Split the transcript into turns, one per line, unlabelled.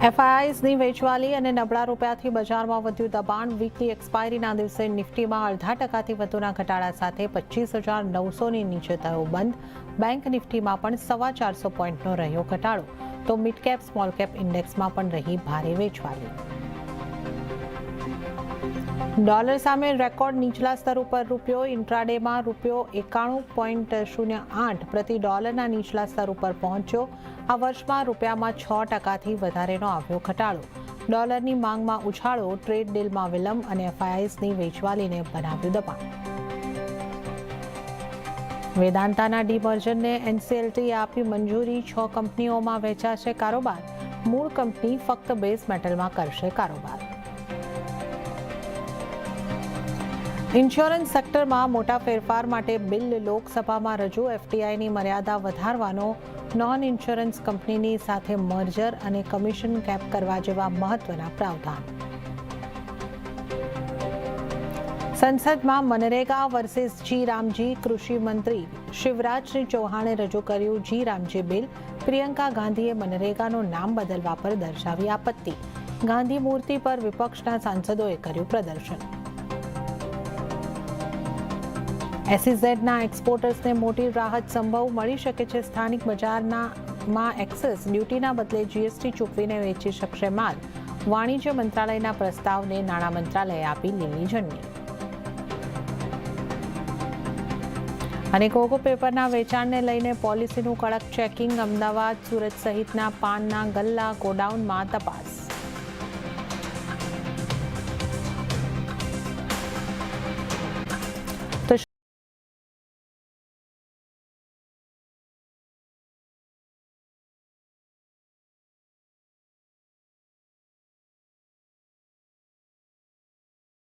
એફઆઈઆઈઝની વેચવાલી અને નબળા રૂપિયાથી બજારમાં વધ્યું દબાણ. વીકલી એક્સપાયરીના દિવસે નિફ્ટીમાં 0.5% વધુના ઘટાડા સાથે 25,900ની નીચે થયો બંધ. બેંક નિફ્ટીમાં પણ 450 પોઈન્ટનો રહ્યો ઘટાડો, તો મિડ કેપ સ્મોલ કેપ ઇન્ડેક્સમાં પણ રહી ભારે વેચવાલી. ડોલર સામે રેકોર્ડ નીચલા સ્તર ઉપર રૂપિયો. ઇન્ટ્રાડેમાં રૂપિયો 91.08 પ્રતિ ડોલરના નીચલા સ્તર ઉપર પહોંચ્યો. આ વર્ષમાં રૂપિયામાં 6%થી વધારેનો આવ્યો ઘટાડો. ડોલરની માંગમાં ઉછાળો, ટ્રેડ ડીલમાં વિલંબ અને એફઆઈઆઈઝની વેચવાલીને બનાવ્યું દબાણ. વેદાંતાના ડીમર્જરને એનસીએલટીએ આપી મંજૂરી. 6 કંપનીઓમાં વેચાશે કારોબાર. મૂળ કંપની ફક્ત બેઝ મેટલમાં કરશે કારોબાર. ઇન્સ્યોરન્સ સેક્ટરમાં મોટા ફેરફાર માટે બિલ લોકસભામાં રજૂ. એફડીઆઈની મર્યાદા વધારવાનો, નોન ઇન્સ્યોરન્સ કંપનીની સાથે મર્જર અને કમિશન કેપ કરવા જેવા મહત્વના પ્રાવધાન. સંસદમાં મનરેગા વર્સિસ જી રામજી. કૃષિ મંત્રી શિવરાજસિંહ ચૌહાણે રજૂ કર્યું જી રામજી બિલ. પ્રિયંકા ગાંધીએ મનરેગાનું નામ બદલવા પર દર્શાવી આપત્તિ. ગાંધી મૂર્તિ પર વિપક્ષના સાંસદોએ કર્યું પ્રદર્શન. એસઈઝેડના એક્સપોર્ટર્સને મોટી રાહત સંભવ મળી શકે છે. સ્થાનિક બજારમાં એક્સેસ ડ્યુટીના બદલે જીએસટી ચૂકવીને વેચી શકશે માલ. વાણિજ્ય મંત્રાલયના પ્રસ્તાવને નાણાં મંત્રાલયે આપી લીલી ઝંડી. અને કોકો પેપરના વેચાણને લઈને પોલિસીનું કડક ચેકિંગ. અમદાવાદ, સુરત સહિતના પાનના ગલ્લા ગોડાઉનમાં તપાસ.